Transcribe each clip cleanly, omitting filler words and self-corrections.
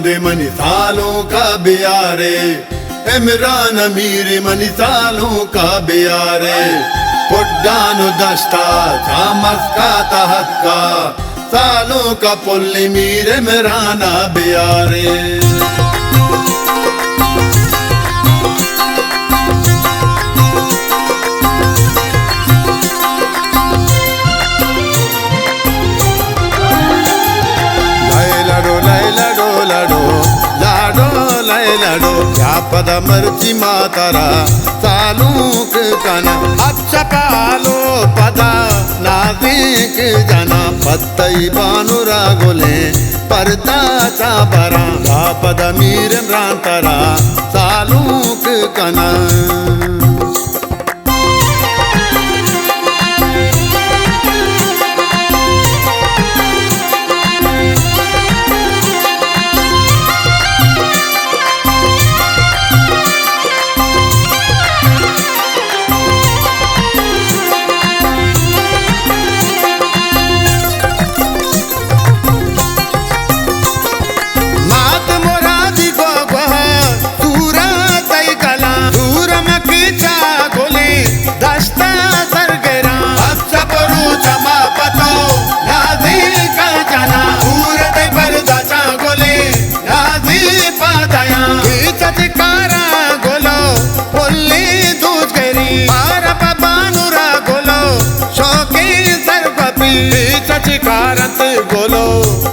दे money सालों का बियारे, इमरान अमीर मनी सालों का बियारे। पुड्डानु दस्ता चामस का तहक्का, सालों का पुल्ली मीर इमराना बियारे। लाडो व्यापद मर्जी मातारा सालूक कना अच्छा पालो पदा नाजिक जना पत्तई बानुरा गोले परता चाबरा व्यापद मीर इमरान सालूक कना। चिकारत गोलो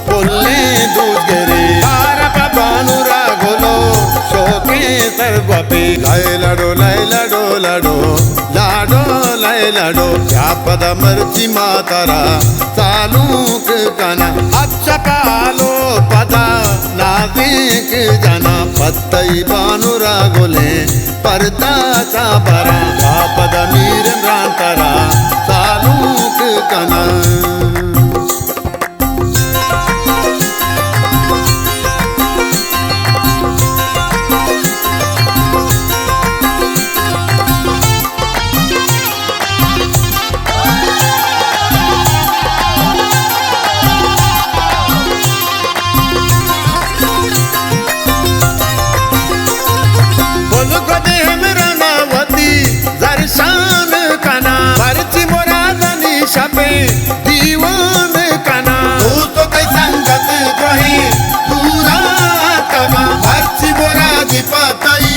पुल्ले दूध गिरी आरप बानुरा गोलो शोके सरगपी। लाडो लाडो लाडो लाडो लाडो व्यापद मर्जी मातारा सालूक कना अच्छा पालो पदा नाजिक जना पत्तई बानुरा गोले परता चाबरा व्यापद मीर इमरान सालूक कना। दीवान कना तो कई संगत रही पूरा कगा हर्ची बोरा दी पतई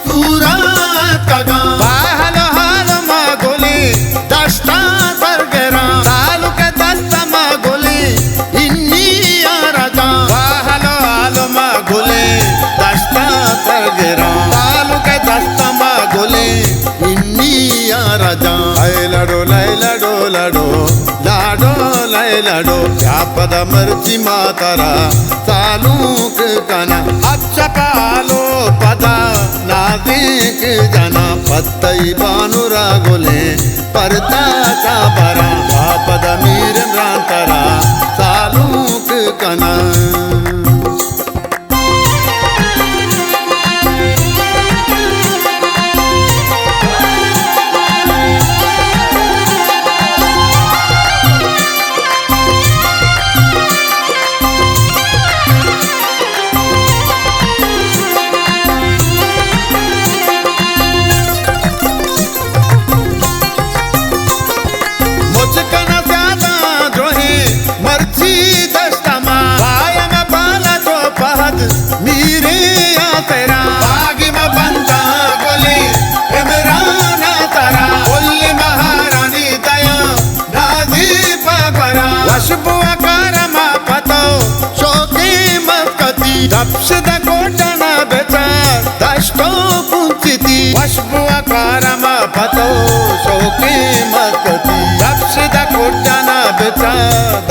पूरा कगा बाहलो हाल मागोली दस्ता बरगरा सालू के दस्ता मागोली इन्नी राजा बाहलो हाल मागोली दस्ता बरगरा सालू के दस्ता मागोली इन्नी राजा। लाडो लाडो लाडो लाडो लाडो व्यापद मर्जी मातारा सालूक कना अच्छा पालो पदा नाजिक जना पत्तई बानुरा गोले परता चाबरा व्यापद मीर इमरान सालूक कना। मीरे या तेरा बागी में बंदा गोली इमरान तारा बोली महारानी दया नाजी पकड़ा वशबु आकारमा पतो शोकी मस्कती दप्शद कोटना बेचार दश्तो कुंचिती वशबु आकारमा पतो शोकी मस्कती दप्शद कोटना बेचार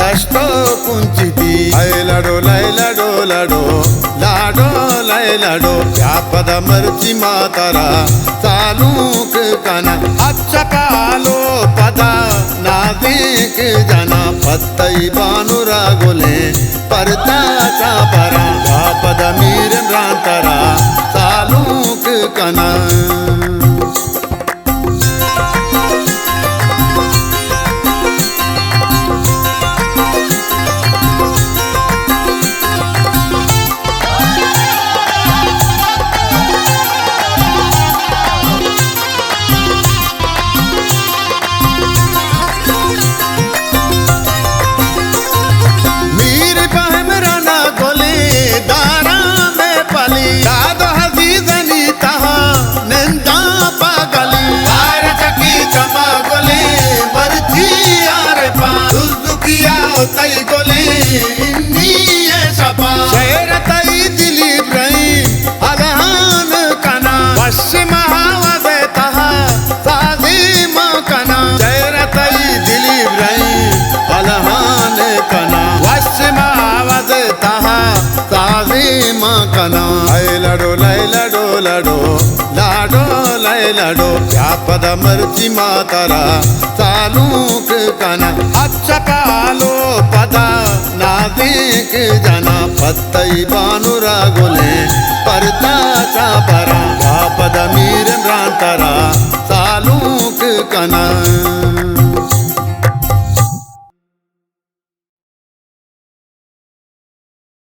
दश्तो कुंचिती। लाडो लाडो लाडो लाडो लाडो व्यापद मर्जी मातारा सालूक कना अच्छा पालो पदा नाजिक जना पत्तई बानुरा गोले परता चाबरा व्यापद मीर इमरान सालूक कना। कना लडो लडो लडो लाडो लडो क्या पद मर्ची मातारा चालूक कना अच्छा कालो पदा नादिक जना पत्तई बानुरा गोले परताचा परा पद मीर रांतरा चालूक कना